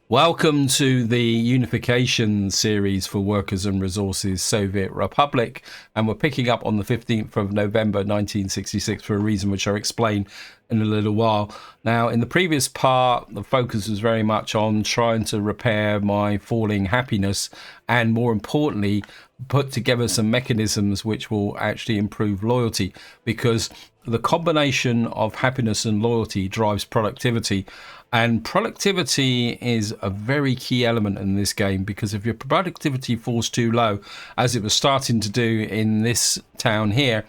Welcome to the Unification series for Workers and Resources Soviet Republic, and we're picking up on the 15th of November 1966 for a reason which I'll explain in a little while. Now, in the previous part, the focus was very much on trying to repair my falling happiness and, more importantly, put together some mechanisms which will actually improve loyalty, because the combination of happiness and loyalty drives productivity. And productivity is a very key element in this game, because if your productivity falls too low, as it was starting to do in this town here,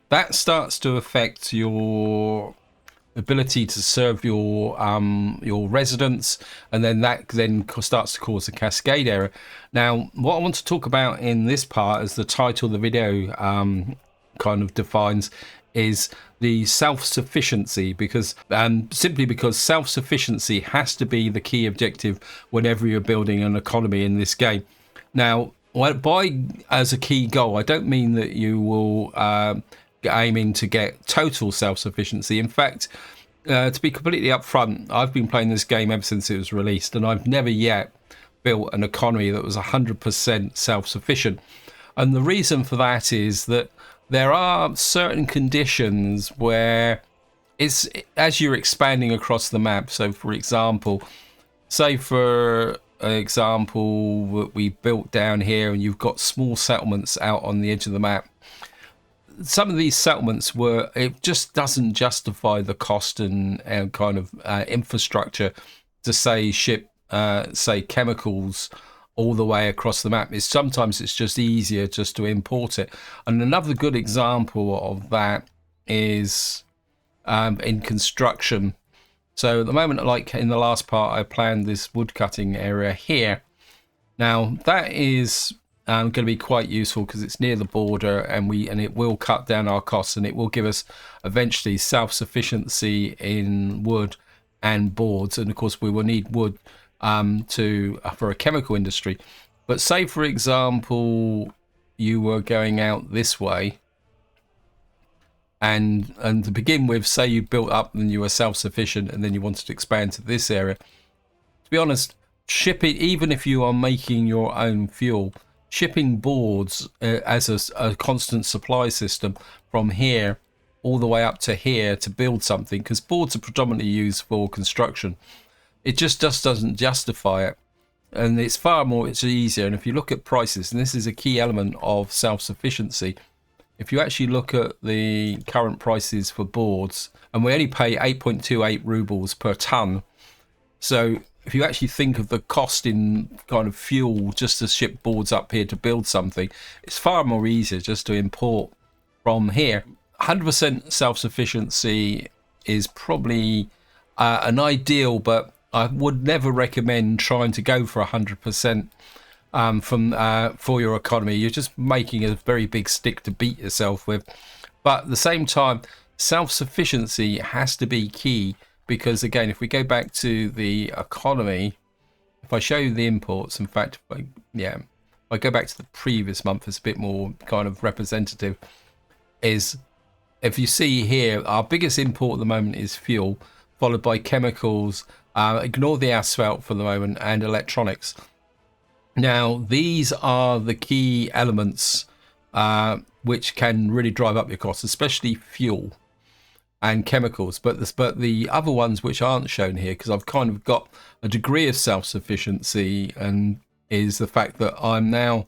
that starts to affect your ability to serve your residents, and then that then starts to cause a cascade error. Now, what I want to talk about in this part, as the title of the video kind of defines, is the self-sufficiency, because simply because self-sufficiency has to be the key objective whenever you're building an economy in this game. Now, by as a key goal, I don't mean that you will aiming to get total self-sufficiency. In fact, to be completely upfront, I've been playing this game ever since it was released, and I've never yet built an economy that was 100% self-sufficient. And the reason for that is that there are certain conditions where it's as you're expanding across the map. So, for example, we built down here and you've got small settlements out on the edge of the map. Some of these settlements it just doesn't justify the cost and kind of infrastructure to ship chemicals all the way across the map. Sometimes it's just easier just to import it. And another good example of that is in construction. So at the moment, like in the last part, I planned this wood cutting area here. Now that is going to be quite useful because it's near the border, and it will cut down our costs, and it will give us eventually self-sufficiency in wood and boards. And of course, we will need wood for a chemical industry. But say, for example, you were going out this way, and to begin with, say you built up and you were self-sufficient, and then you wanted to expand to this area. To be honest, shipping, even if you are making your own fuel, shipping boards as a constant supply system from here all the way up to here to build something, because boards are predominantly used for construction, it just doesn't justify it. And it's easier. And if you look at prices, and this is a key element of self-sufficiency, if you actually look at the current prices for boards, and we only pay 8.28 rubles per ton. So if you actually think of the cost in kind of fuel just to ship boards up here to build something, it's far more easier just to import from here. 100% self-sufficiency is probably an ideal, but I would never recommend trying to go for 100% for your economy. You're just making a very big stick to beat yourself with. But at the same time, self-sufficiency has to be key, because again, if we go back to the economy, if I show you the imports, in fact, if I go back to the previous month, it's a bit more kind of representative. Is if you see here, our biggest import at the moment is fuel, followed by chemicals. Ignore the asphalt for the moment, and electronics. Now, these are the key elements which can really drive up your costs, especially fuel and chemicals. But the other ones which aren't shown here, because I've kind of got a degree of self-sufficiency, and is the fact that I'm now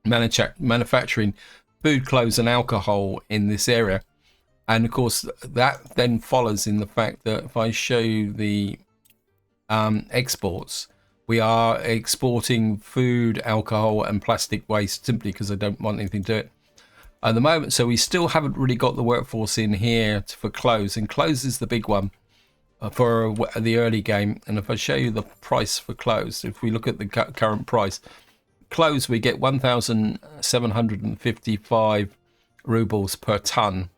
manufacturing food, clothes, and alcohol in this area. And of course, that then follows in the fact that if I show you the exports, we are exporting food, alcohol, and plastic waste simply because I don't want anything to do it at the moment. So we still haven't really got the workforce in here for clothes, and clothes is the big one for the early game. And if I show you the price for clothes, if we look at the current price, clothes, we get 1,755 rubles per ton.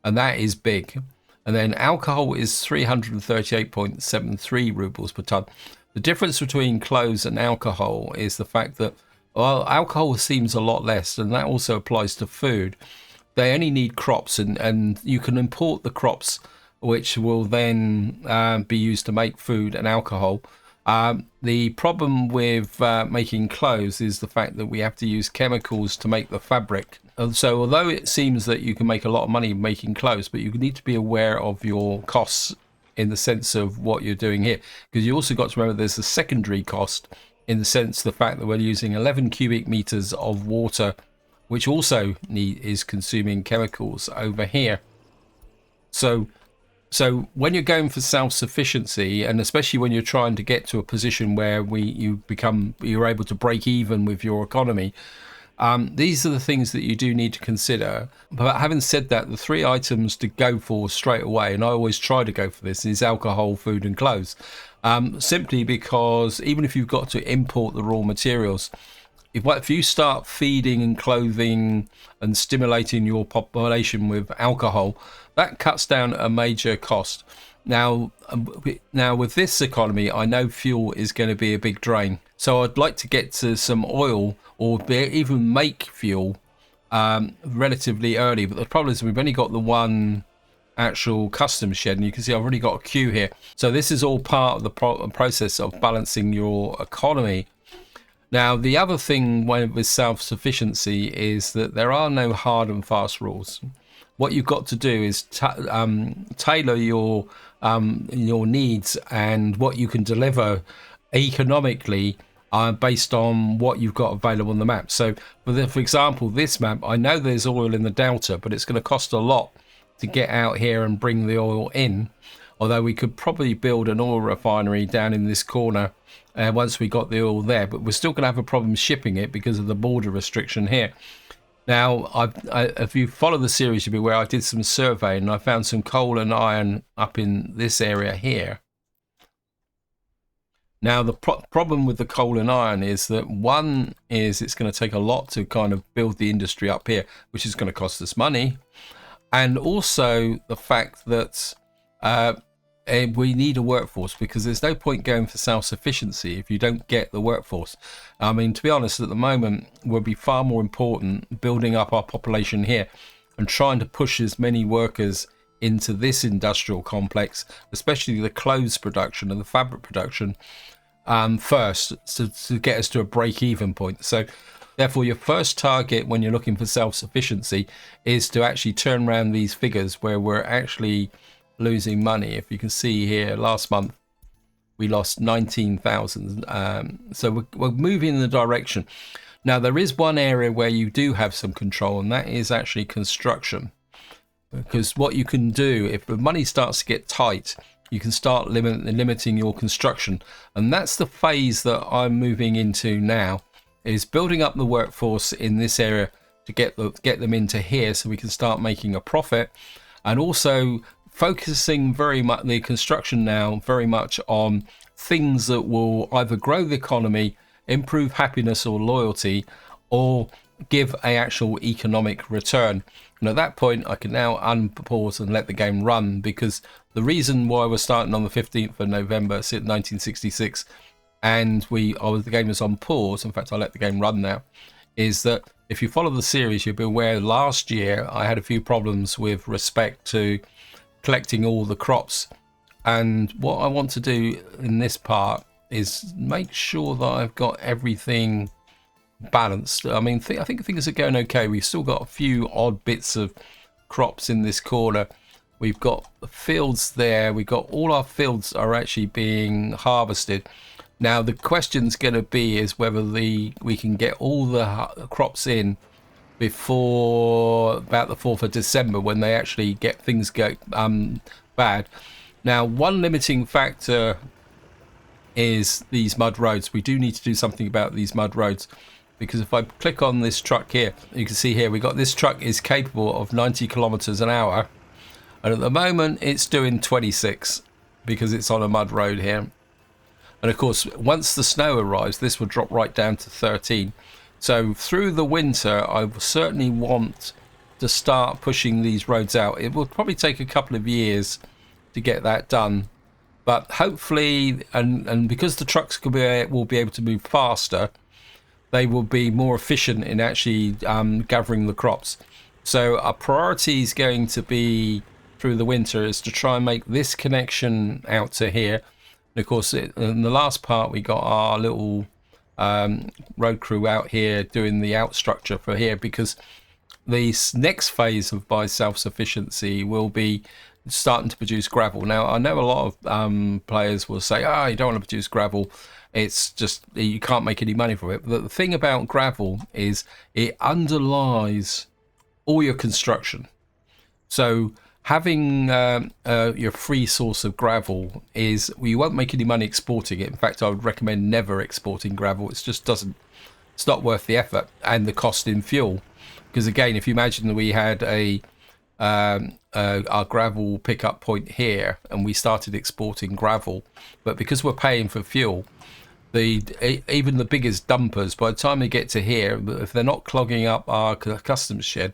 And that is big. And then alcohol is 338.73 rubles per ton. The difference between clothes and alcohol is the fact that, well, alcohol seems a lot less, and that also applies to food. They only need crops, and you can import the crops, which will then be used to make food and alcohol. The problem with making clothes is the fact that we have to use chemicals to make the fabric. So although it seems that you can make a lot of money making clothes, but you need to be aware of your costs in the sense of what you're doing here, because you also got to remember there's a secondary cost in the sense of the fact that we're using 11 cubic meters of water, which also is consuming chemicals over here. So when you're going for self-sufficiency, and especially when you're trying to get to a position where you're able to break even with your economy, these are the things that you do need to consider. But having said that, the 3 items to go for straight away, and I always try to go for this, is alcohol, food and clothes. Simply because even if you've got to import the raw materials, if you start feeding and clothing and stimulating your population with alcohol, that cuts down a major cost. Now with this economy, I know fuel is going to be a big drain. So I'd like to get to some oil or even make fuel relatively early. But the problem is we've only got the one actual custom shed, and you can see I've already got a queue here. So this is all part of the process of balancing your economy. Now, the other thing with self-sufficiency is that there are no hard and fast rules. What you've got to do is tailor your needs and what you can deliver economically based on what you've got available on the map. So, for example, this map, I know there's oil in the Delta, but it's going to cost a lot to get out here and bring the oil in. Although we could probably build an oil refinery down in this corner once we got the oil there, but we're still going to have a problem shipping it because of the border restriction here. Now, if you follow the series, you'll be aware I did some surveying and I found some coal and iron up in this area here. Now, the problem with the coal and iron is that one is it's going to take a lot to kind of build the industry up here, which is going to cost us money. And also the fact that we need a workforce, because there's no point going for self-sufficiency if you don't get the workforce. I mean, to be honest, at the moment will be far more important building up our population here and trying to push as many workers into this industrial complex, especially the clothes production and the fabric production first, to get us to a break-even point. So therefore, your first target when you're looking for self-sufficiency is to actually turn around these figures where we're actually losing money. If you can see here, last month we lost 19,000. So we're moving in the direction. Now, there is one area where you do have some control, and that is actually construction. Because what you can do, if the money starts to get tight, you can start limiting your construction. And that's the phase that I'm moving into now, is building up the workforce in this area to get them into here so we can start making a profit. And also focusing very much the construction now very much on things that will either grow the economy, improve happiness or loyalty, or give a actual economic return. And at that point I can now unpause and let the game run, because the reason why we're starting on the 15th of November 1966 and the game was on pause, in fact I'll let the game run now, is that if you follow the series you'll be aware last year I had a few problems with respect to collecting all the crops. And what I want to do in this part is make sure that I've got everything balanced. I mean, I think things are going okay. We've still got a few odd bits of crops in this corner. We've got the fields there. We've got all our fields are actually being harvested. Now, the question's going to be is whether we can get all the crops in before about the 4th of December, when they actually get things go bad. Now, one limiting factor is these mud roads. We do need to do something about these mud roads, because if I click on this truck here, you can see here we got this truck is capable of 90 kilometers an hour, and at the moment it's doing 26 because it's on a mud road here. And of course, once the snow arrives, this will drop right down to 13. So through the winter, I certainly want to start pushing these roads out. It will probably take a couple of years to get that done, but hopefully, and because the trucks will be able to move faster, they will be more efficient in actually gathering the crops. So our priority is going to be through the winter is to try and make this connection out to here, And of course, in the last part, we got our little road crew out here doing the out structure for here, because the next phase of my self-sufficiency will be starting to produce gravel. Now, I know a lot of players will say, "Ah, you don't want to produce gravel. It's just you can't make any money from it." But the thing about gravel is it underlies all your construction. So having your free source of gravel is, well, you won't make any money exporting it. In fact, I would recommend never exporting gravel. It just doesn't. It's not worth the effort and the cost in fuel. Because again, if you imagine that we had our gravel pickup point here, and we started exporting gravel, but because we're paying for fuel, even the biggest dumpers, by the time they get to here, if they're not clogging up our customs shed,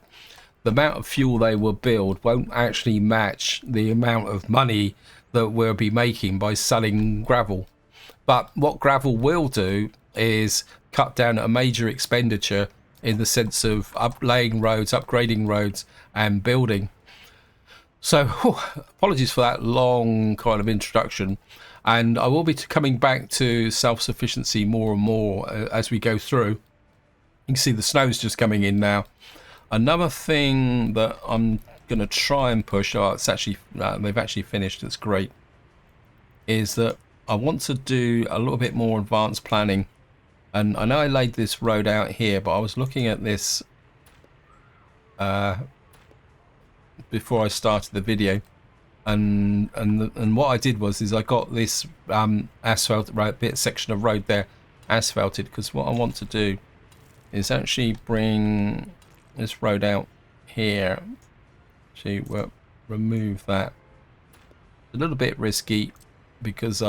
the amount of fuel they will build won't actually match the amount of money that we'll be making by selling gravel. But what gravel will do is cut down a major expenditure in the sense of laying roads, upgrading roads, and building. So, apologies for that long kind of introduction. And I will be coming back to self-sufficiency more and more as we go through. You can see the snow's just coming in now. Another thing that I'm going to try and push, it's actually they've actually finished, it's great, is that I want to do a little bit more advanced planning. And I know I laid this road out here, but I was looking at this before I started the video, and what I did was I got this asphalt section of road there asphalted, because what I want to do is actually bring this road out here. Actually, we'll remove that. A little bit risky because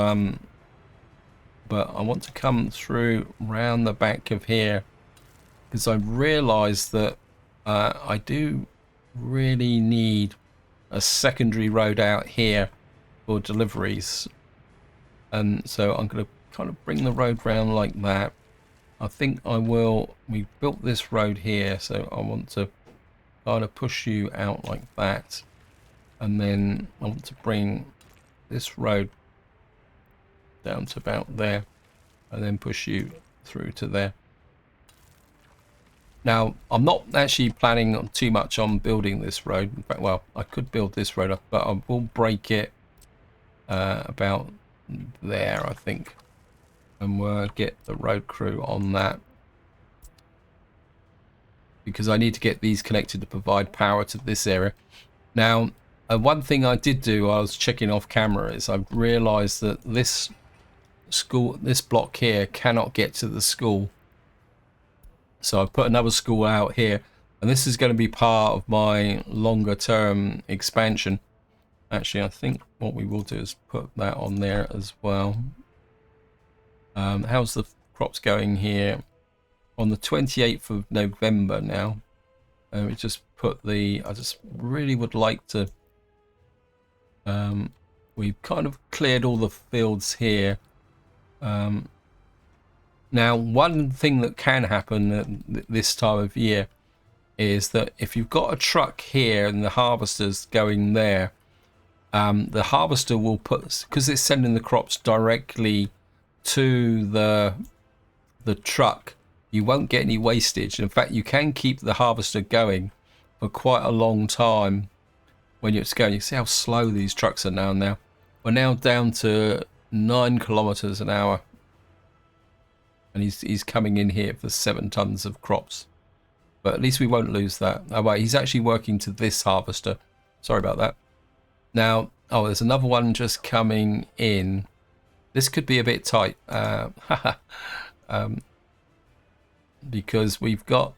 but I want to come through round the back of here, because I realised that I do really need a secondary road out here for deliveries, and so I'm going to kind of bring the road round like that. I think I will. We built this road here, so I want to kind of push you out like that, and then I want to bring this road down to about there, and then push you through to there. Now, I'm not actually planning too much on building this road. In fact, well, I could build this road up, but I will break it about there, I think, and we'll get the road crew on that, because I need to get these connected to provide power to this area. Now, one thing I did do while I was checking off camera is I realised that this block here cannot get to the school. So I put another school out here, and this is going to be part of my longer term expansion. Actually, I think what we will do is put that on there as well. How's the crops going here? On the 28th of November now. We just put I just really would like to, we've kind of cleared all the fields here. Now, one thing that can happen at this time of year is that if you've got a truck here and the harvester's going there, the harvester will put, because it's sending the crops directly to the truck, you won't get any wastage. In fact, you can keep the harvester going for quite a long time when it's going. You see how slow these trucks are now. We're now down to 9 kilometers an hour. And he's coming in here for 7 tons of crops, but at least we won't lose that. Oh wait, he's actually working to this harvester. Sorry about that. Now, there's another one just coming in. This could be a bit tight, because we've got,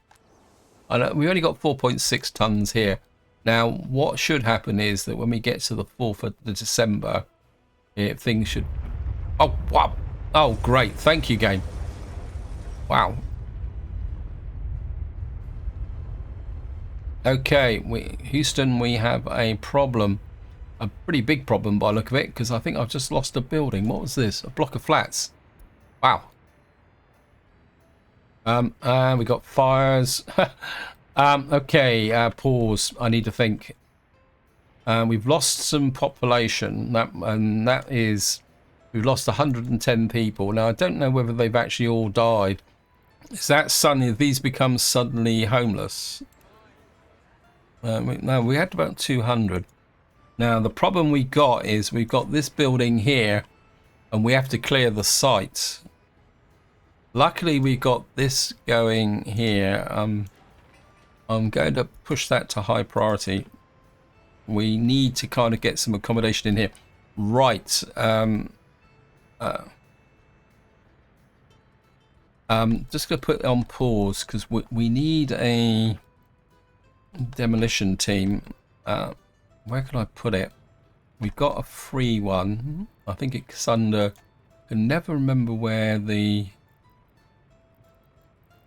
we only got 4.6 tons here. Now, what should happen is that when we get to the 4th of December, things should. Oh wow! Oh great! Thank you, game. Wow. Okay, Houston, we have a problem. A pretty big problem by the look of it, because I think I've just lost a building. What was this? A block of flats. Wow. And we got fires. Okay, pause. I need to think. We've lost some population, and that is We've lost 110 people. Now, I don't know whether they've actually all died. Is that suddenly, these become suddenly homeless? No, we had about 200. Now, the problem we got is we've got this building here, and we have to clear the site. Luckily, we got this going here. I'm going to push that to high priority. We need to kind of get some accommodation in here. Right. Just going to put it on pause because we need a demolition team. Where can I put it? We've got a free one. I think it's under... I can never remember where the...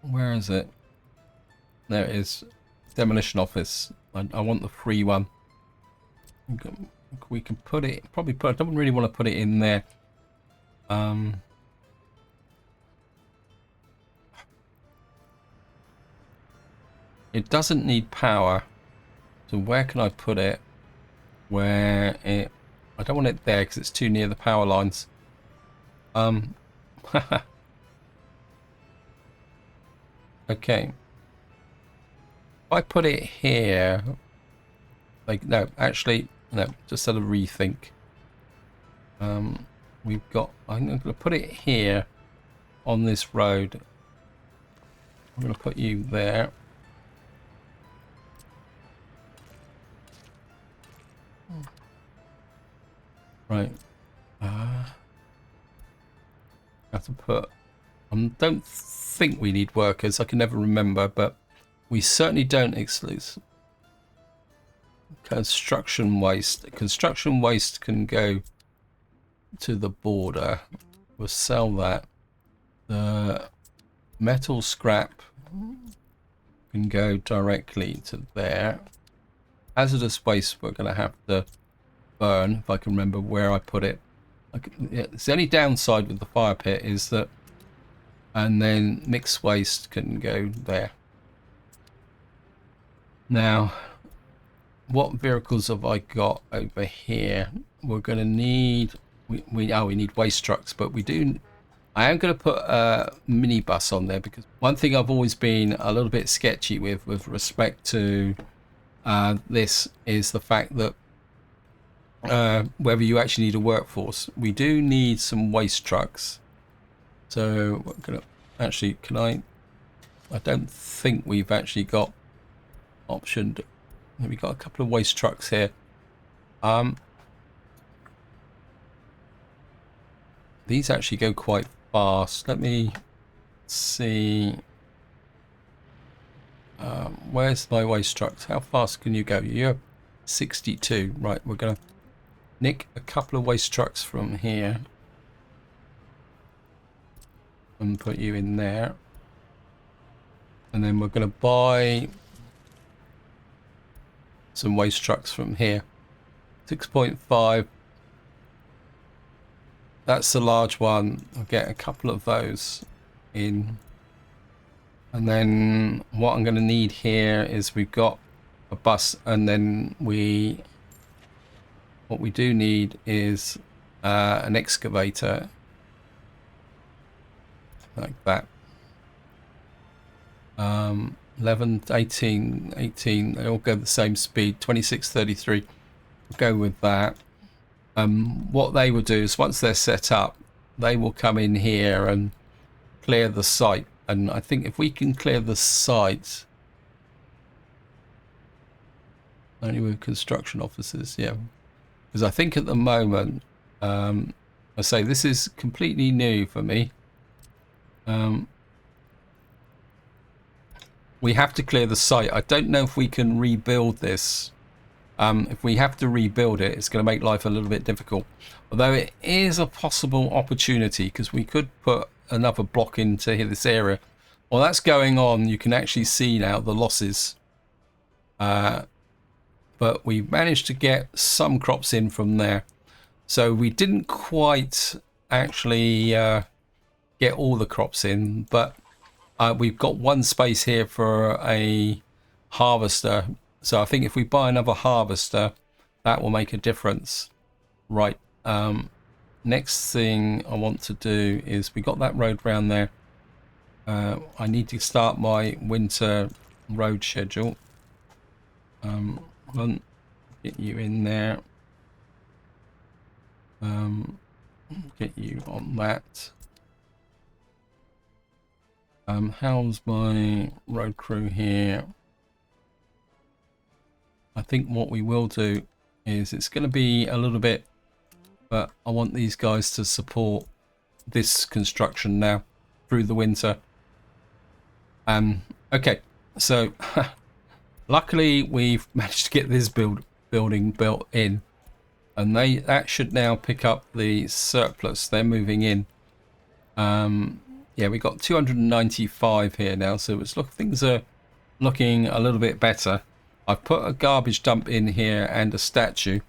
Where is it? There it is. Demolition office. I want the free one. We can put it... Probably put... I don't really want to put it in there. It doesn't need power. So where can I put it? Where it... I don't want it there because it's too near the power lines. Okay. If I put it here... Like, no, actually, no, just sort of rethink. We've got... I'm going to put it here on this road. I'm going to put you there. Right. Have to put... don't think we need workers. I can never remember, but we certainly don't exclude construction waste. Construction waste can go to the border. We'll sell that. The metal scrap can go directly to there. Hazardous waste we're going to have to burn, if I can remember where I put it. It's the only downside with the fire pit is that, and then mixed waste can go there. Now, what vehicles have I got over here? We're going to need, we need waste trucks, but we do, I am going to put a minibus on there because one thing I've always been a little bit sketchy with respect to this is the fact that whether you actually need a workforce. We do need some waste trucks. So we're gonna actually, can I don't think we've actually got optioned. We've got a couple of waste trucks here. These actually go quite fast. Let me see. Where's my waste trucks? How fast can you go? You're 62. Right, we're gonna nick a couple of waste trucks from here and put you in there, and then we're going to buy some waste trucks from here. 6.5, that's the large one. I'll get a couple of those in, and then what I'm going to need here is we've got a bus, and then what we do need is an excavator like that. 11, 18, they all go the same speed. 26, 33. We'll go with that. What they will do is once they're set up, they will come in here and clear the site. And I think if we can clear the site, only with construction officers, yeah. Because I think at the moment, I say this is completely new for me. We have to clear the site. I don't know if we can rebuild this. If we have to rebuild it, it's going to make life a little bit difficult. Although it is a possible opportunity because we could put another block into this area. While that's going on, you can actually see now the losses. But we managed to get some crops in from there. So we didn't quite actually get all the crops in, but we've got one space here for a harvester. So I think if we buy another harvester, that will make a difference. Right. next thing I want to do is, we got that road round there. I need to start my winter road schedule. Get you in there. Get you on that. How's my road crew here? I think what we will do is, it's going to be a little bit, but I want these guys to support this construction now through the winter. Okay, so luckily we've managed to get this building built in, and that should now pick up the surplus. They're moving in. Yeah, we got 295 here now, so things are looking a little bit better. I've put a garbage dump in here and a statue.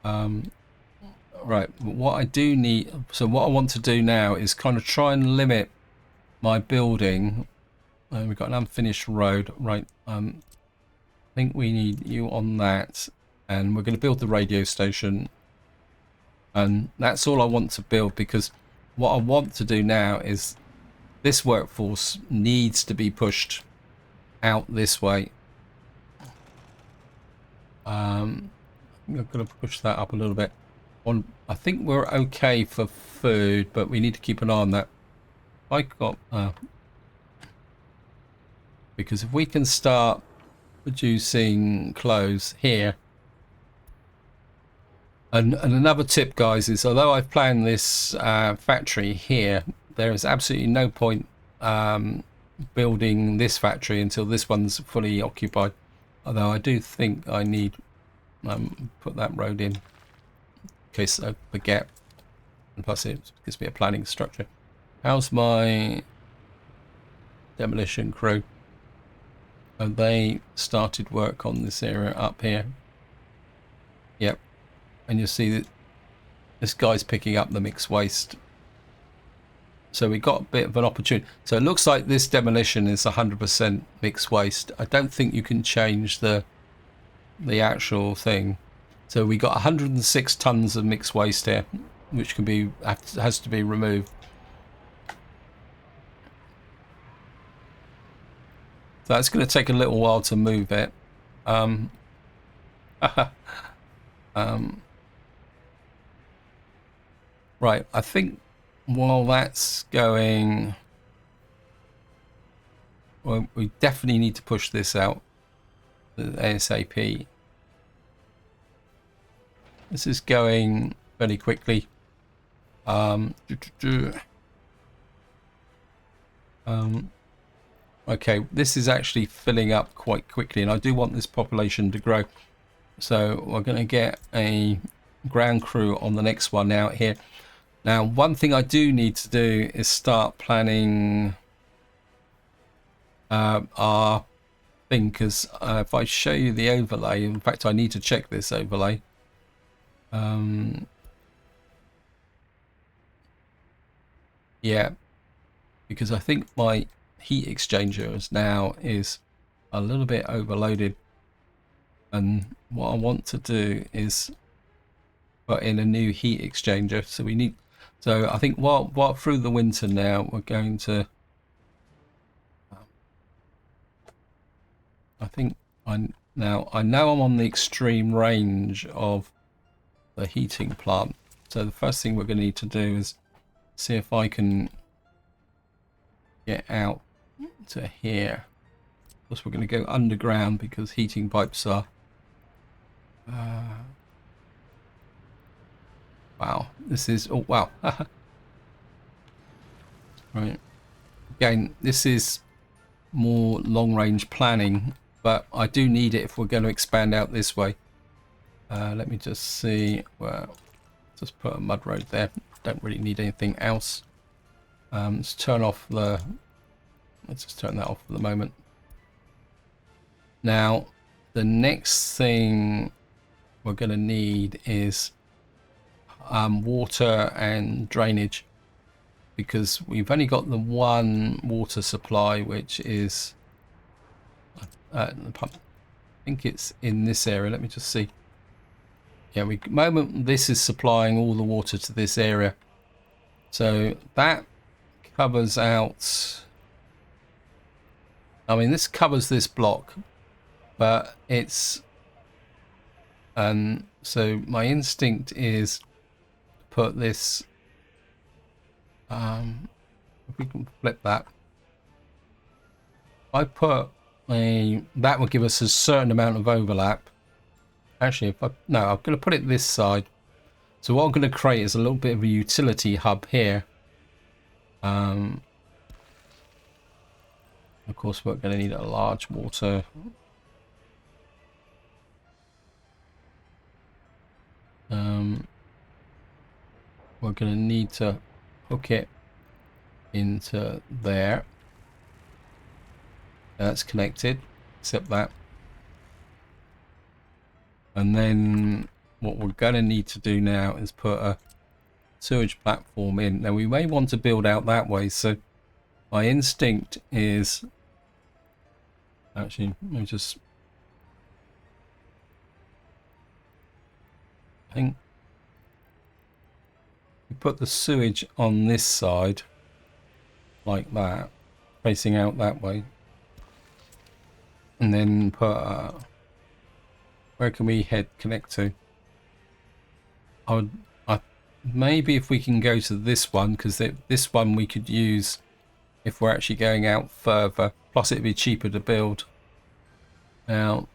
Right, what I do need, so what I want to do now is kind of try and limit my building. We've got an unfinished road, right? I think we need you on that, and we're going to build the radio station, and that's all I want to build, because what I want to do now is, this workforce needs to be pushed out this way. I'm going to push that up a little bit. I think we're okay for food, but we need to keep an eye on that. Because if we can start producing clothes here, and another tip, guys, is although I've planned this factory here, there is absolutely no point building this factory until this one's fully occupied. Although I do think I need put that road in case I forget, and plus it gives me a planning structure. How's my demolition crew? And they started work on this area up here. Yep, and you'll see that this guy's picking up the mixed waste. So we got a bit of an opportunity. So it looks like this demolition is 100% mixed waste. I don't think you can change the actual thing. So we got 106 tons of mixed waste here, which has to be removed. So it's going to take a little while to move it. Right, I think while that's going, well, we definitely need to push this out ASAP. This is going very quickly. Okay, this is actually filling up quite quickly, and I do want this population to grow. So we're going to get a ground crew on the next one out here. Now, one thing I do need to do is start planning our thing, because if I show you the overlay, in fact, I need to check this overlay. Yeah, because I think my heat exchanger is a little bit overloaded, and what I want to do is put in a new heat exchanger. So we need, so I think what through the winter now we're going to, I think I know I'm on the extreme range of the heating plant. So the first thing we're going to need to do is see if I can get out to here. Of course, we're going to go underground because heating pipes are wow, this is, oh wow. Right, again, this is more long-range planning, but I do need it if we're going to expand out this way. Let me just see. Well, just put a mud road there. Don't really need anything else. Let's turn off the, let's just turn that off for the moment. Now, the next thing we're going to need is water and drainage, because we've only got the one water supply, which is the pump. I think it's in this area. Let me just see. Yeah, moment this is supplying all the water to this area. So that covers out. I mean, this covers this block, but it's. So my instinct is to put this. If we can flip that. I put that will give us a certain amount of overlap. Actually, I'm going to put it this side. So what I'm going to create is a little bit of a utility hub here. Of course, we're going to need a large water. We're going to need to hook it into there. That's connected, except that. And then what we're going to need to do now is put a sewage platform in. Now we may want to build out that way, so my instinct is actually, let me just, I think we put the sewage on this side like that, facing out that way, and then put where can we connect to? Maybe if we can go to this one, because this one we could use if we're actually going out further. Plus it'd be cheaper to build. Now,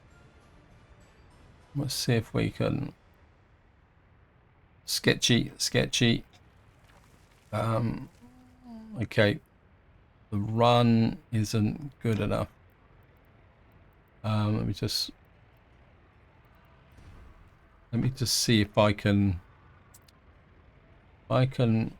let's see if we can. Sketchy. Okay, the run isn't good enough. Let me just see if I can run.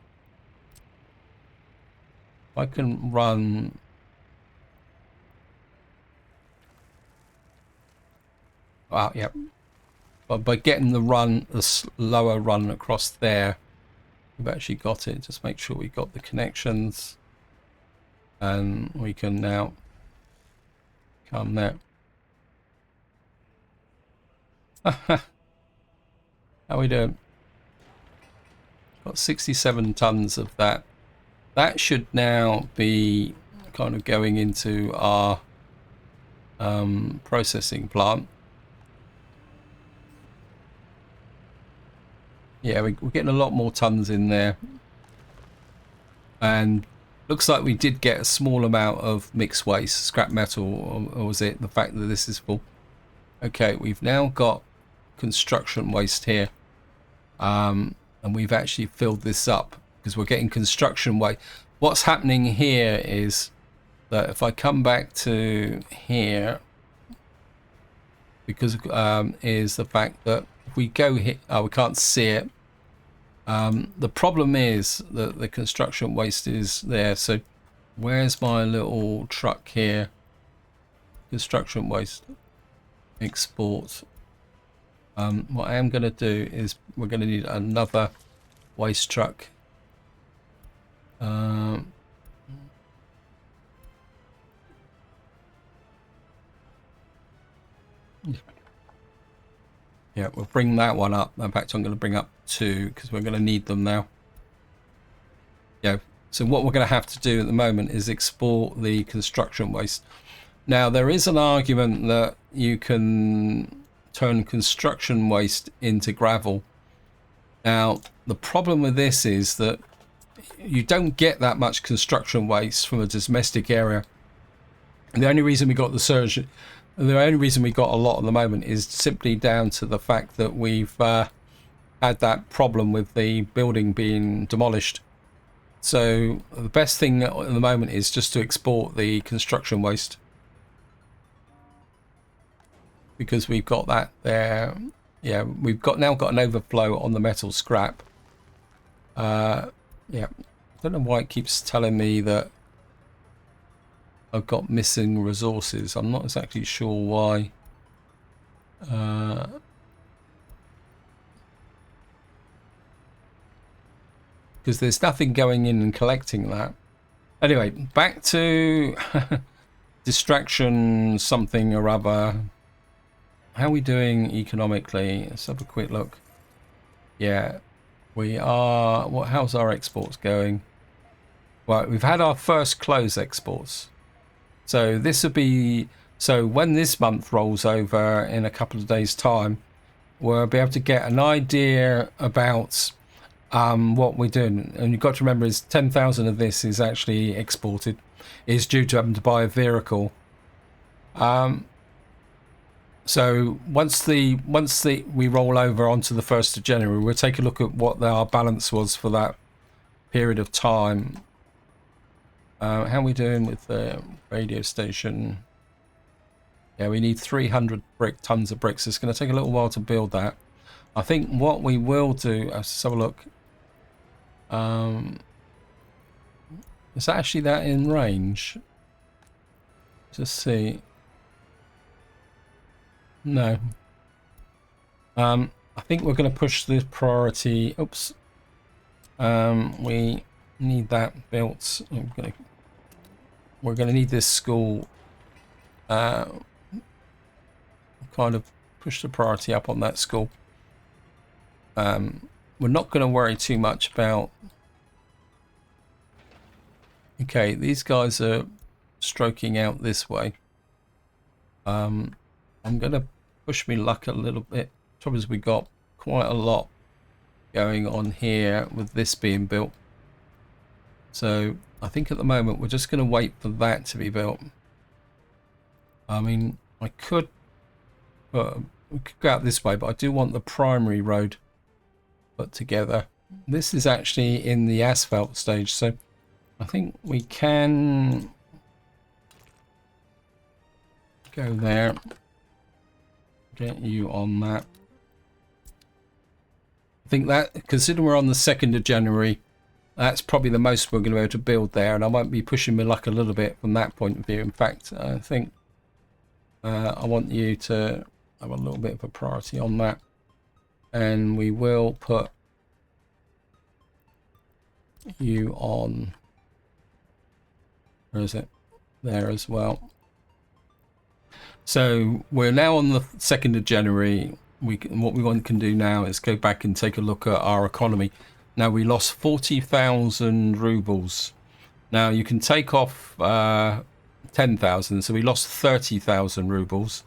Yep. But by getting the lower run across there, we've actually got it. Just make sure we got the connections, and we can now come there. How we doing? Got 67 tons of that. That should now be kind of going into our processing plant. Yeah, we're getting a lot more tons in there. And looks like we did get a small amount of mixed waste, scrap metal, or was it the fact that this is full? Okay, we've now got construction waste here. And we've actually filled this up because we're getting construction waste. What's happening here is that if I come back to here, because is the fact that if we go here, we can't see it. The problem is that the construction waste is there. So where's my little truck here? Construction waste. Export. What I am going to do is we're going to need another waste truck. Yeah, we'll bring that one up. In fact, I'm going to bring up two because we're going to need them now. Yeah, so what we're going to have to do at the moment is export the construction waste. Now, there is an argument that you can turn construction waste into gravel. Now, the problem with this is that you don't get that much construction waste from a domestic area. And the only reason we got the surge, the only reason we got a lot at the moment is simply down to the fact that we've had that problem with the building being demolished. So the best thing at the moment is just to export the construction waste, because we've got that there. Yeah, we've now got an overflow on the metal scrap. Yeah, I don't know why it keeps telling me that I've got missing resources. I'm not exactly sure why. Because there's nothing going in and collecting that. Anyway, back to distraction something or other. How are we doing economically? Let's have a quick look. Yeah, we are. How's our exports going? Right, we've had our first close exports. So this would be, so when this month rolls over in a couple of days' time, we'll be able to get an idea about what we're doing. And you've got to remember is 10,000 of this is actually exported, is due to having to buy a vehicle. So once we roll over onto the 1st of January, we'll take a look at what our balance was for that period of time. How are we doing with the radio station? Yeah, we need 300 tons of bricks. It's going to take a little while to build that. I think what we will do, let's have a look. Is that actually that in range? Just see. No. I think we're going to push the priority. Oops. We need that built. We're going to need this school. Kind of push the priority up on that school. We're not going to worry too much about. Okay, these guys are stroking out this way. I'm going to push me luck a little bit. Trouble is we got quite a lot going on here with this being built. So I think at the moment we're just going to wait for that to be built. I mean, we could go out this way, but I do want the primary road put together. This is actually in the asphalt stage, so I think we can go there. Get you on that. I think that, considering we're on the 2nd of January, that's probably the most we're going to be able to build there, and I might be pushing my luck a little bit from that point of view. In fact, I think I want you to have a little bit of a priority on that, and we will put you on, where is it, there as well. So we're now on the 2nd of January. What we can do now is go back and take a look at our economy. Now we lost 40,000 rubles. Now you can take off 10,000, so we lost 30,000 rubles.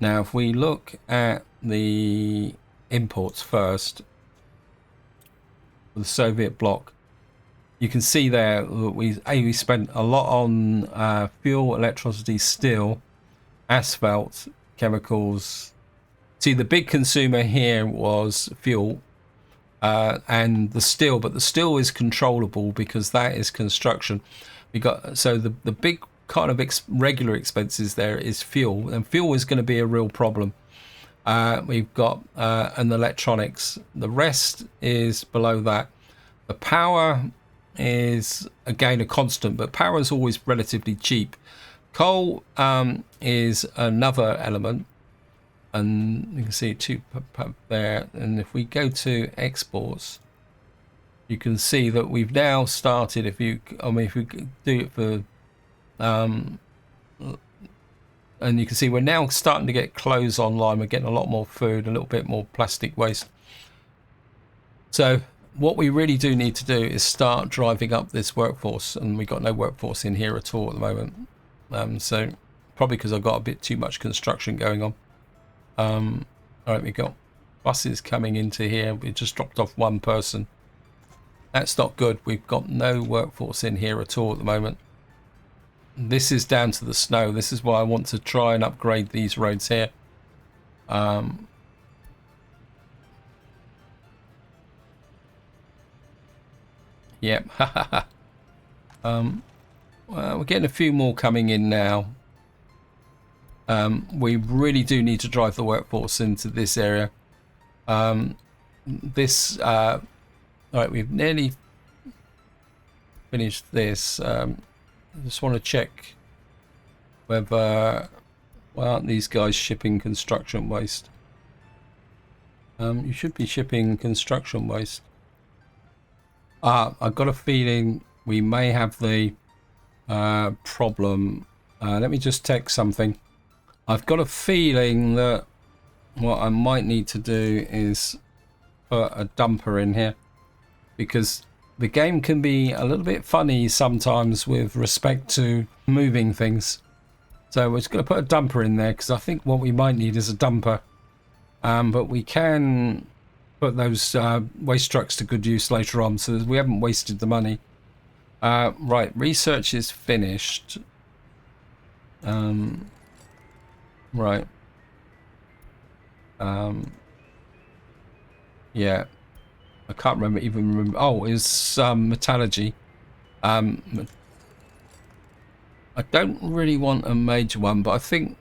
Now if we look at the imports first, the Soviet bloc, you can see there that we spent a lot on fuel, electricity, steel, asphalt, chemicals. See, the big consumer here was fuel and the steel, but the steel is controllable because that is construction. We got, so the big kind of regular expenses there is fuel, and fuel is going to be a real problem. We've got and electronics. The rest is below that. The power is again a constant, but power is always relatively cheap. Coal is another element, and you can see two there. And if we go to exports, you can see that we've now started. If we do it for, and you can see we're now starting to get clothes online. We're getting a lot more food, a little bit more plastic waste. So what we really do need to do is start driving up this workforce, and we've got no workforce in here at all at the moment. So probably because I've got a bit too much construction going on. All right, we've got buses coming into here. We just dropped off one person. That's not good. We've got no workforce in here at all at the moment. This is down to the snow. This is why I want to try and upgrade these roads here. Yep. Well, we're getting a few more coming in now. We really do need to drive the workforce into this area. All right, we've nearly finished this. I just want to check whether, why aren't these guys shipping construction waste? You should be shipping construction waste. I've got a feeling we may have the problem. Let me just check something. I've got a feeling that what I might need to do is put a dumper in here, because the game can be a little bit funny sometimes with respect to moving things. So we're just going to put a dumper in there, because I think what we might need is a dumper. But we can put those waste trucks to good use later on, so we haven't wasted the money. Right, research is finished. Right. Yeah. I can't remember. Oh, it's metallurgy. I don't really want a major one, but I think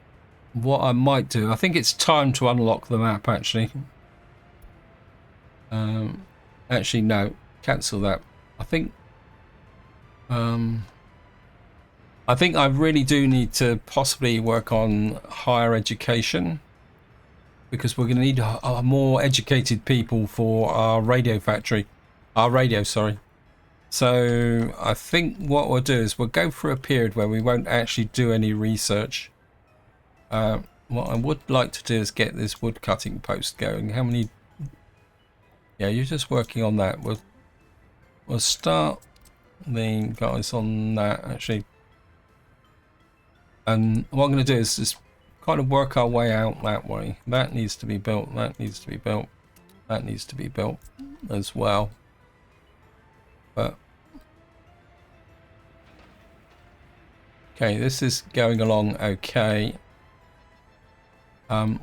what I might do, I think it's time to unlock the map, actually. Actually, no. Cancel that. I think I really do need to possibly work on higher education, because we're going to need more educated people for our radio factory. Our radio, sorry. So I think what we'll do is we'll go for a period where we won't actually do any research. What I would like to do is get this wood cutting post going. How many? Yeah, you're just working on that. We'll start the guys on that, actually. And what I'm going to do is just kind of work our way out that way. That needs to be built. That needs to be built. That needs to be built as well. But okay, this is going along okay.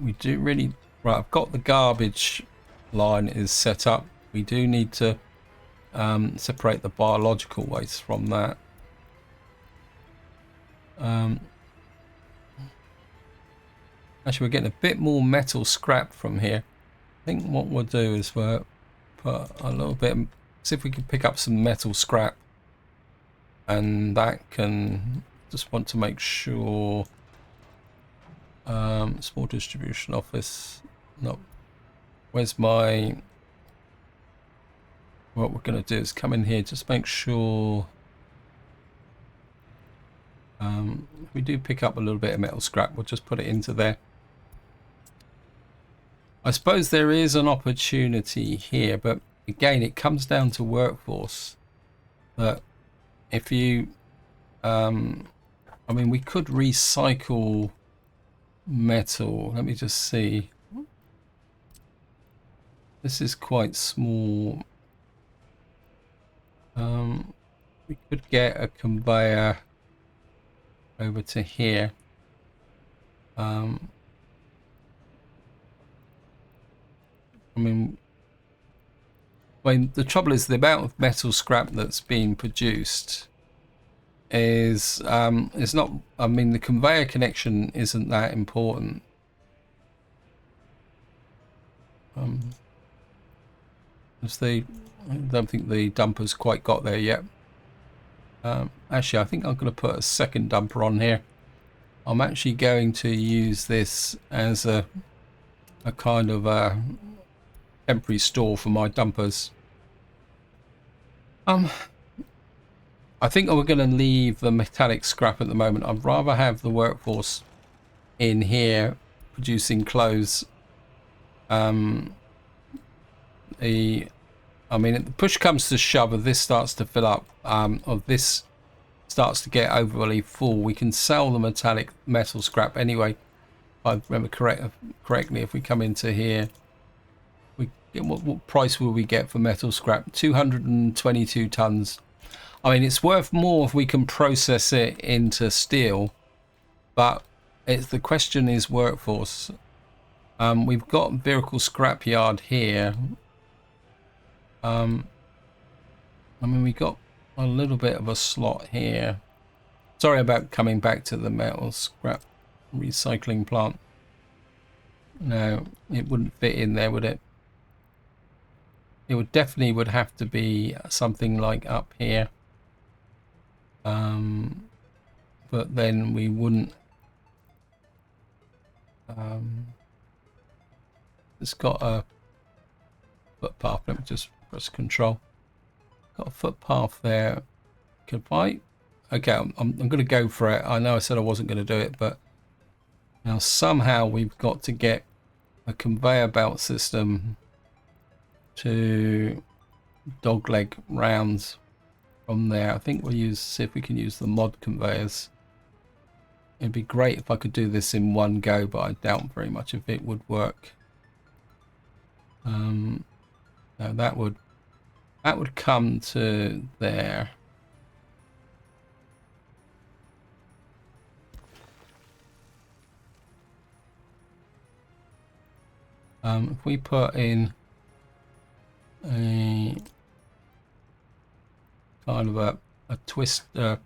We do really... Right, I've got the garbage line is set up. We do need to separate the biological waste from that. Actually, we're getting a bit more metal scrap from here. I think what we'll do is we'll put a little bit... See if we can pick up some metal scrap. And that can... Just want to make sure... small distribution office. No. Where's my... What we're going to do is come in here, just make sure... if we do pick up a little bit of metal scrap, we'll just put it into there. I suppose there is an opportunity here, but again, it comes down to workforce. But if you... I mean, we could recycle metal. Let me just see. This is quite small. We could get a conveyor over to here. I mean, the trouble is the amount of metal scrap that's being produced is not... I mean, the conveyor connection isn't that important. I don't think the dumper's quite got there yet. Actually, I think I'm going to put a second dumper on here. I'm actually going to use this as a kind of a temporary store for my dumpers. I think we're going to leave the metallic scrap at the moment. I'd rather have the workforce in here producing clothes. I mean, if the push comes to shove, if this starts to fill up, or this starts to get overly full, we can sell the metal scrap anyway. If I remember correctly, if we come into here, what price will we get for metal scrap? 222 tons. I mean, it's worth more if we can process it into steel, but the question is workforce. We've got vehicle scrapyard here. I mean, we got a little bit of a slot here. Sorry about coming back to the metal scrap recycling plant. No, it wouldn't fit in there, would it? It would definitely have to be something like up here. But then we wouldn't. It's got a footpath. Let me just press control. Got a footpath there. Could I? Okay, I'm going to go for it. I know I said I wasn't going to do it, but now somehow we've got to get a conveyor belt system to dogleg rounds from there. I think we'll see if we can use the mod conveyors. It'd be great if I could do this in one go, but I doubt very much if it would work. No, that would come to there. If we put in a kind of a twist, a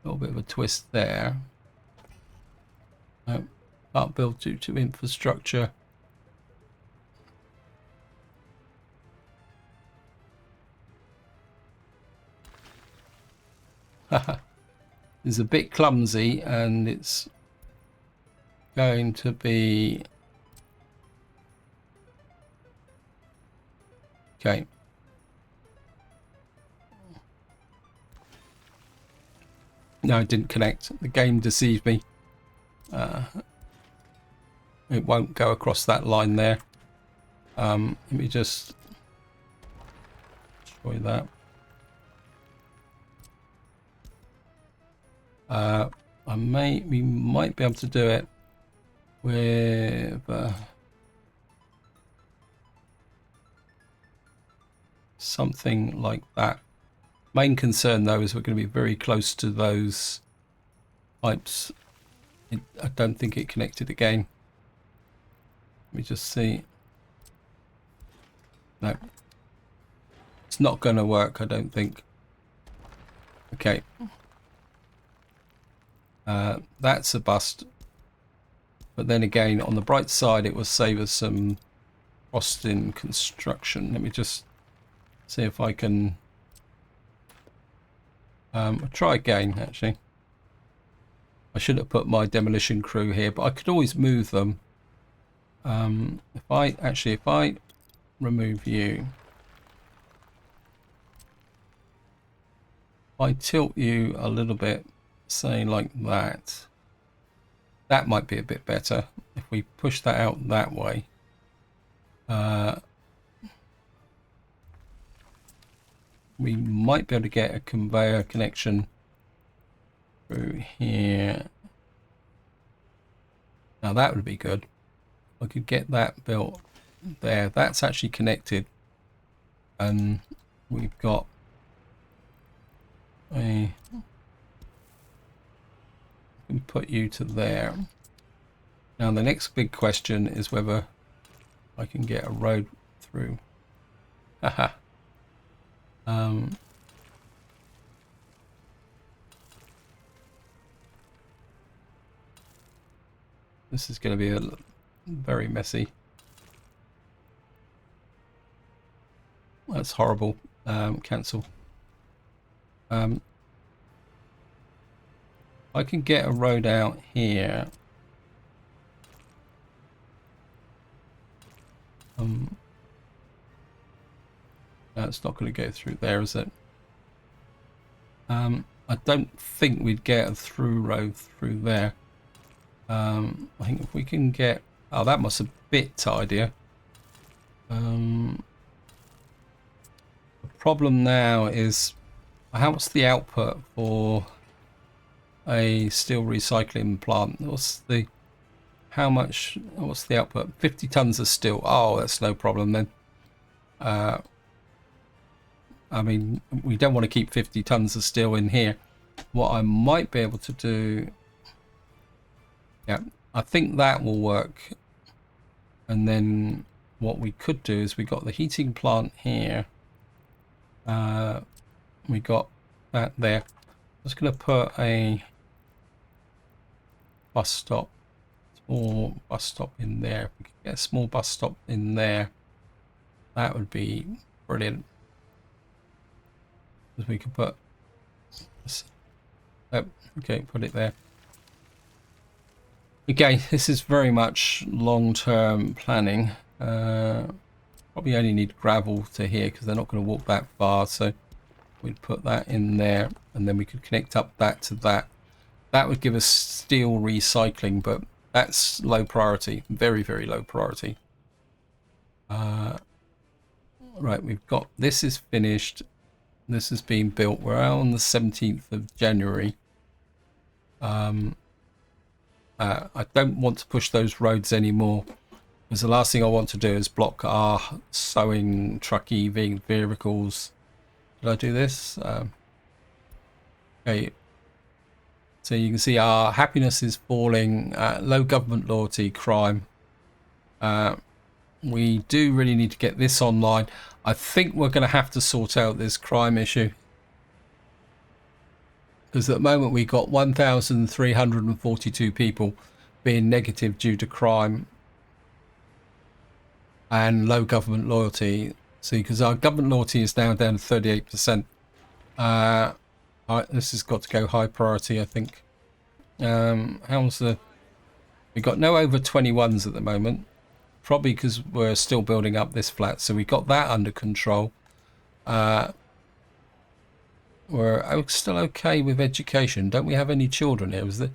little bit of a twist there. Can't build due to infrastructure. It's a bit clumsy, and it's going to be okay. No, it didn't connect. The game deceived me. It won't go across that line there. Let me just destroy that. We might be able to do it with something like that. Main concern though is we're going to be very close to those pipes. I don't think it connected again. Let me just see. No, it's not going to work, I don't think. Okay. That's a bust. But then again, on the bright side, it will save us some cost in construction. Let me just see if I can I'll try again, actually. I should have put my demolition crew here, but I could always move them. If I remove you, if I tilt you a little bit, say like that, that might be a bit better. If we push that out that way, we might be able to get a conveyor connection through here. Now that would be good. I could get that built there. That's actually connected, and we've got a. I can put you to there. Now the next big question is whether I can get a road through. Haha. This is going to be very messy. That's horrible. Cancel. I can get a road out here. No, it's not going to go through there, is it? I don't think we'd get a through road through there. I think if we can get... Oh, that must a bit tidier. The problem now is what's the output for a steel recycling plant? What's the output? 50 tons of steel. Oh, that's no problem then. I mean, we don't want to keep 50 tons of steel in here. What I might be able to do, yeah, I think that will work. And then what we could do is we got the heating plant here. We got that there. I'm just going to put a bus stop, small bus stop in there. If we could get a small bus stop in there, that would be brilliant. Because we could put, oh, okay, put it there. Okay, this is very much long-term planning. Probably only need gravel to here because they're not going to walk that far. So we'd put that in there, and then we could connect up that to that. That would give us steel recycling, but that's low priority, very, very low priority. Right, we've got, this is finished. This has been built. We're out on the 17th of January. I don't want to push those roads anymore, because the last thing I want to do is block our sowing trucky vehicles. Did I do this? Okay. So you can see our happiness is falling, low government loyalty, crime. We do really need to get this online. I think we're going to have to sort out this crime issue, because at the moment we got 1,342 people being negative due to crime and low government loyalty. See, because our government loyalty is now down to 38%. This has got to go high priority, I think. How's the... We've got no over 21s at the moment. Probably because we're still building up this flat. So we got that under control. We're still okay with education. Don't we have any children here?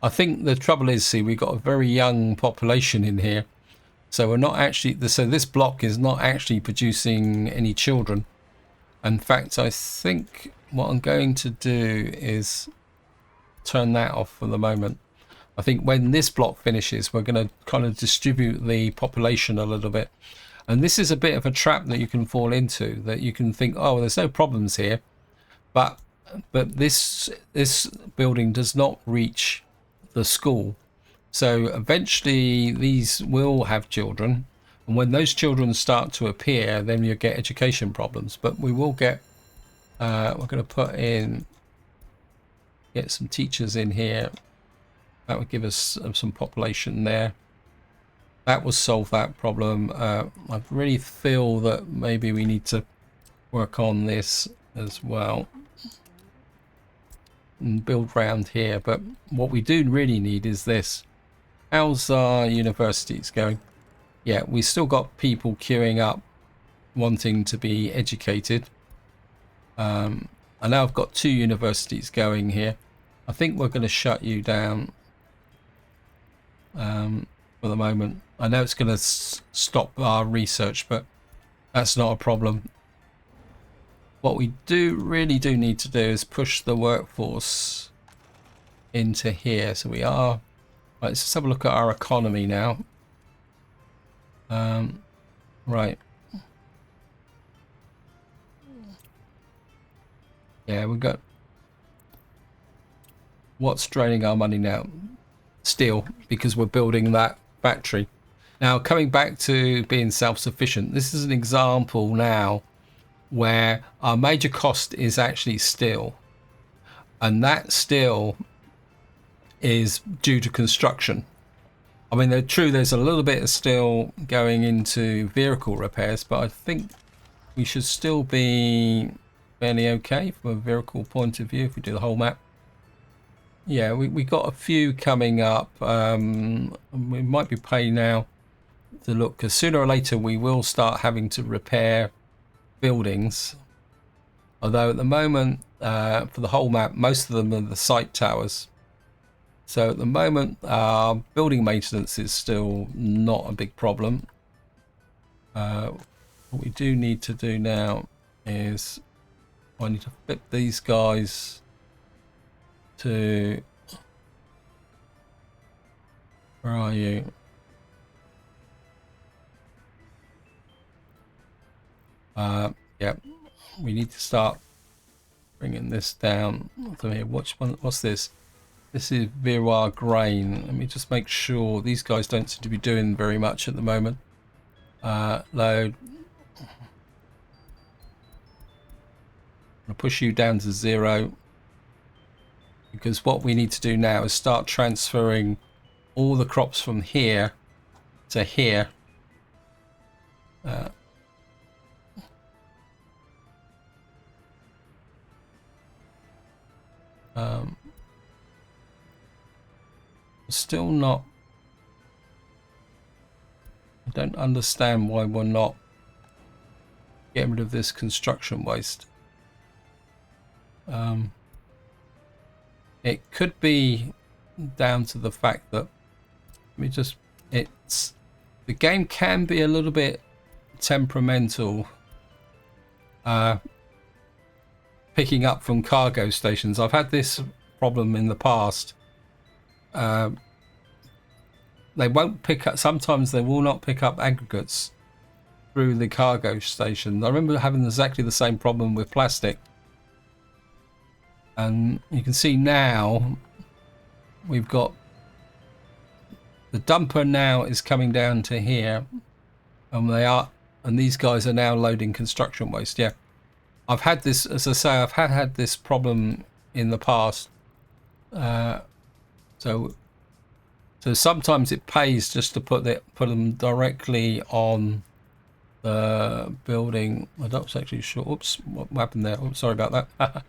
I think the trouble is, see, we've got a very young population in here. So we're not actually... So this block is not actually producing any children. In fact, I think what I'm going to do is turn that off for the moment. I think when this block finishes, we're going to kind of distribute the population a little bit. And this is a bit of a trap that you can fall into, that you can think, oh, there's no problems here. But this building does not reach the school. So eventually these will have children. And when those children start to appear, then you'll get education problems. But we will get, we're going to get some teachers in here. That would give us some population there. That will solve that problem. I really feel that maybe we need to work on this as well and build around here. But what we do really need is this. How's our universities going? Yeah, we still got people queuing up wanting to be educated. I know I've got 2 universities going here. I think we're going to shut you down for the moment. I know it's going to stop our research, but that's not a problem. What we really do need to do is push the workforce into here. So we are... Right, let's just have a look at our economy now. Right. Yeah, we've got... What's draining our money now? Steel, because we're building that factory. Now, coming back to being self-sufficient, this is an example now where our major cost is actually steel, and that steel is due to construction. I mean, there's a little bit of steel going into vehicle repairs, but I think we should still be fairly okay from a vehicle point of view if we do the whole map. Yeah, we got a few coming up. We might be paying now to look, because sooner or later we will start having to repair buildings. Although at the moment, for the whole map, most of them are the site towers. So at the moment, building maintenance is still not a big problem. What we do need to do now is I need to flip these guys to... Where are you? Yeah, we need to start bringing this down to here. What's this? This is Viroir grain. Let me just make sure these guys don't seem to be doing very much at the moment. Load. I'll push you down to 0, because what we need to do now is start transferring all the crops from here to here. Still not... I don't understand why we're not getting rid of this construction waste. It could be down to the fact that the game can be a little bit temperamental picking up from cargo stations. I've had this problem in the past. They won't pick up, sometimes they will not pick up aggregates through the cargo station. I remember having exactly the same problem with plastic. And you can see now we've got the dumper now is coming down to here, and these guys are now loading construction waste. Yeah, I've had this, as I say, I've had this problem in the past. So sometimes it pays just to put them directly on the building. I'm not actually sure. Oops, what happened there? Oops, sorry about that.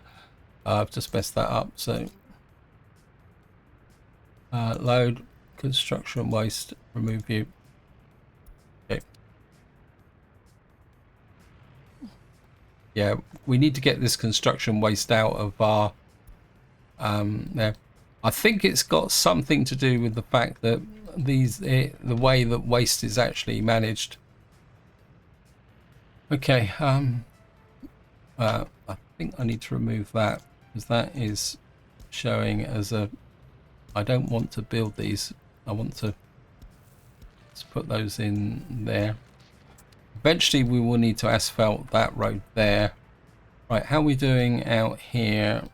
I've just messed that up. So load construction waste, remove view. Okay. Yeah, we need to get this construction waste out of our there. I think it's got something to do with the fact that the way that waste is actually managed. Okay, I think I need to remove that because that is showing as a. I don't want to build these. I want to just put those in there. Eventually, we will need to asphalt that road there. Right, how are we doing out here?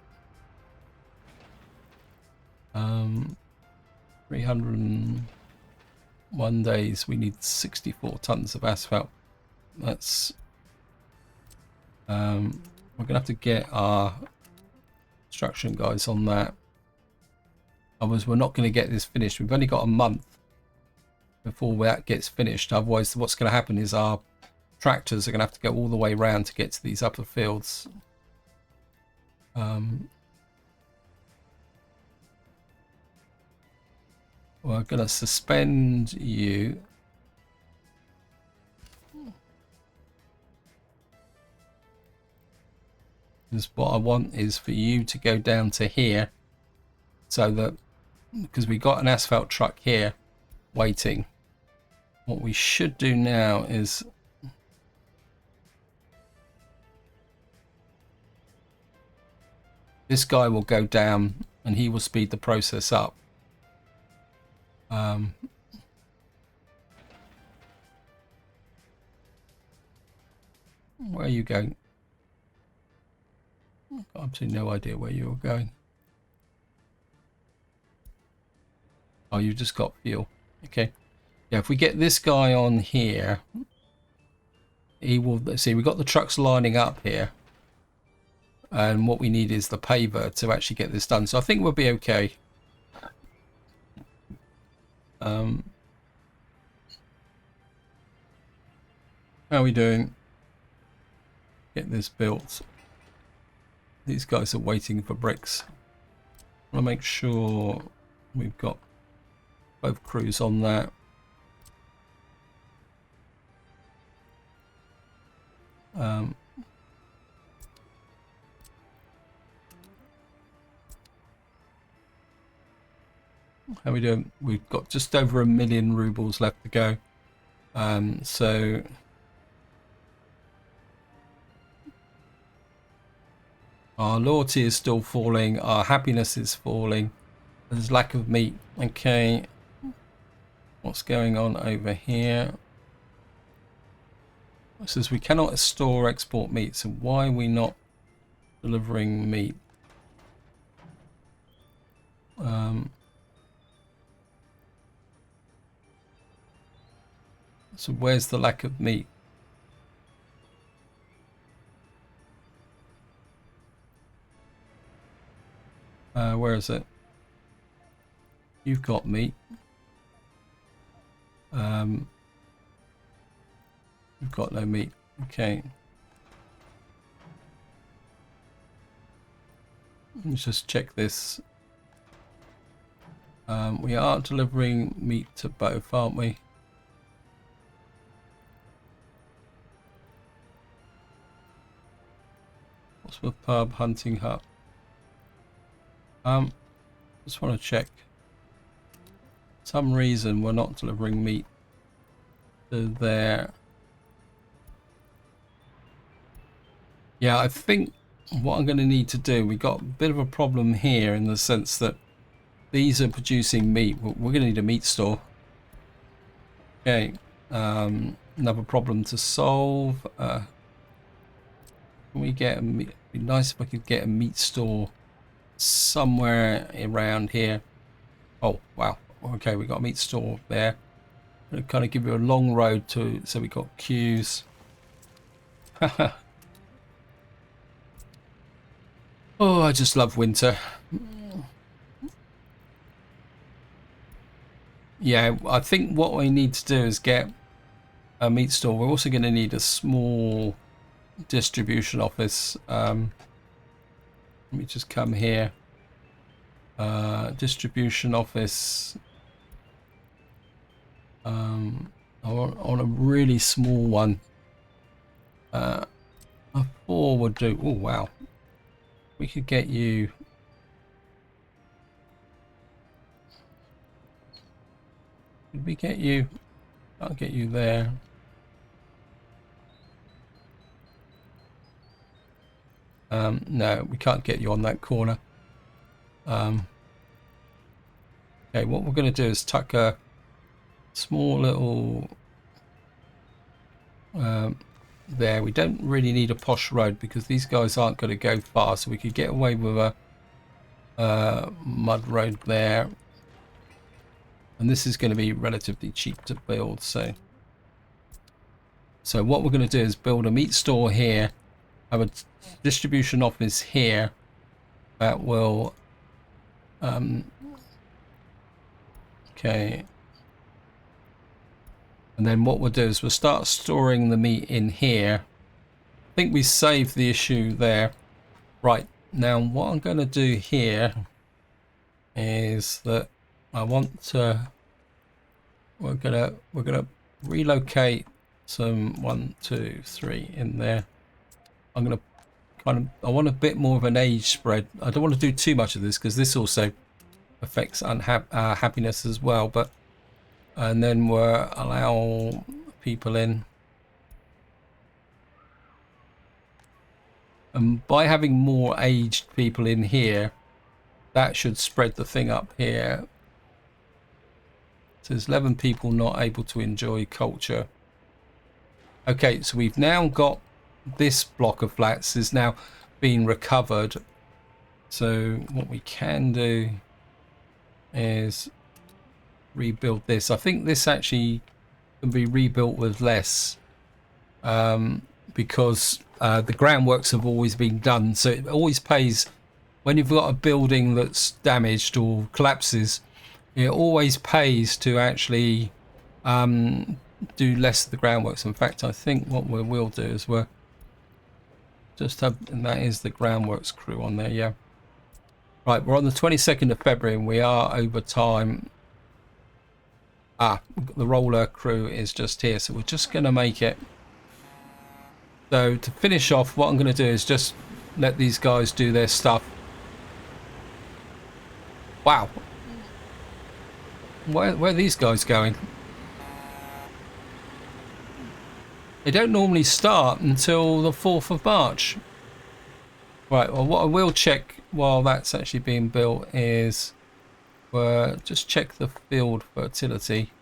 301 days. We need 64 tons of asphalt. That's we're gonna have to get our construction guys on that. Otherwise, we're not going to get this finished. We've only got a month before that gets finished. Otherwise, what's going to happen is our tractors are going to have to go all the way around to get to these upper fields. We're going to suspend you. Because what I want is for you to go down to here, so that, because we got an asphalt truck here waiting. What we should do now is this guy will go down and he will speed the process up. Where are you going? I've absolutely no idea where you're going. Oh, you just got fuel. Okay. Yeah, if we get this guy on here, he will see we've got the trucks lining up here. And what we need is the paver to actually get this done. So I think we'll be okay. How are we doing? Get this built. These guys are waiting for bricks. I want to make sure we've got both crews on that. How are we doing? We've got just over 1 million rubles left to go. So our loyalty is still falling. Our happiness is falling. There's lack of meat. Okay. What's going on over here? It says we cannot store or export meat. So why are we not delivering meat? So where's the lack of meat? Where is it? You've got meat. You've got no meat. Okay. Let's just check this. We are delivering meat to both, aren't we? What's with pub, hunting hut? Just want to check. For some reason we're not delivering meat to there. Yeah, I think what I'm going to need to do, we got a bit of a problem here in the sense that these are producing meat. We're going to need a meat store. Okay, another problem to solve. Can we get a meat? It'd be nice if I could get a meat store somewhere around here. Oh, wow. Okay, we got a meat store there. It'll kind of give you a long road to, so we got queues. Oh, I just love winter. Yeah, I think what we need to do is get a meat store. We're also going to need a small distribution office. Let me just come here. Distribution office. I want a really small one. A 4 would do. Oh, wow. We could get you. Did we get you? I'll get you there. No, we can't get you on that corner. Okay, what we're going to do is tuck a small little there. We don't really need a posh road because these guys aren't going to go far, so we could get away with a mud road there. And this is going to be relatively cheap to build, so what we're going to do is build a meat store here, have a distribution office here that will okay, and then what we'll do is we'll start storing the meat in here. I think we saved the issue there. Right, now what I'm going to do here is that I want to, we're gonna relocate some 1, 2, 3 in there. I'm gonna I want a bit more of an age spread. I don't want to do too much of this because this also affects happiness as well, but and then we'll allow people in, and by having more aged people in here, that should spread the thing up here. So there's 11 people not able to enjoy culture. Okay, so we've now got this block of flats is now being recovered. So what we can do is rebuild this. I think this actually can be rebuilt with less because the groundworks have always been done. So it always pays when you've got a building that's damaged or collapses. It always pays to actually do less of the groundworks. In fact, I think what we will do is we'll just have, and that is the groundworks crew on there, yeah. Right, we're on the 22nd of February and we are over time. The roller crew is just here, so we're just going to make it. So to finish off, what I'm going to do is just let these guys do their stuff. Wow. Where are these guys going? They don't normally start until the 4th of March. Right, well what I will check while that's actually being built is just check the field fertility.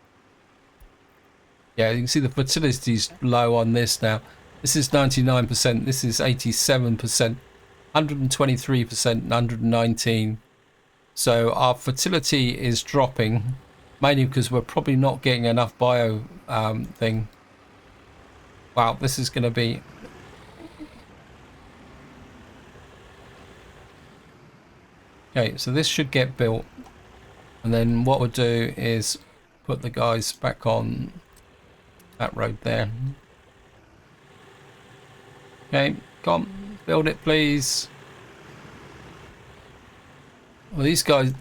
Yeah, you can see the fertility's low on this now. This is 99%, this is 87%, 123%, 119%. So our fertility is dropping, mainly because we're probably not getting enough bio thing. Wow, this is going to be... Okay, so this should get built. And then what we'll do is put the guys back on that road there. Okay, come on, build it please. Well, these guys,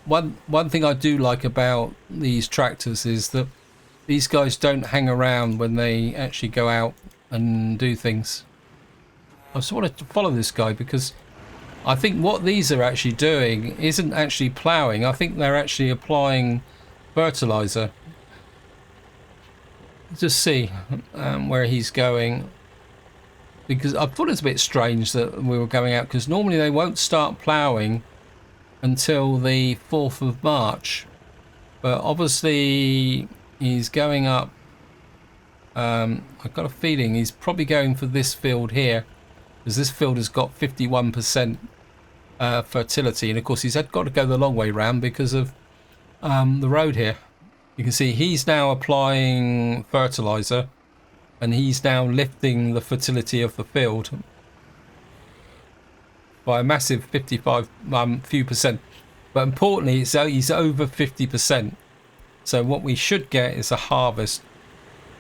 one thing I do like about these tractors is that these guys don't hang around when they actually go out and do things. I just wanted to follow this guy because I think what these are actually doing isn't actually ploughing. I think they're actually applying fertilizer. Just see where he's going. because I thought it was a bit strange that we were going out, because normally they won't start ploughing until the 4th of March. But obviously he's going up. I've got a feeling he's probably going for this field here, because this field has got 51% fertility, and of course he's got to go the long way round because of the road here. You can see he's now applying fertilizer, and he's now lifting the fertility of the field by a massive 55 few percent. But importantly, he's over 50%. So what we should get is a harvest.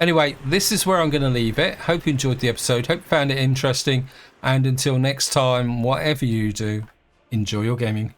Anyway, this is where I'm going to leave it. Hope you enjoyed the episode. Hope you found it interesting. And until next time, whatever you do, enjoy your gaming.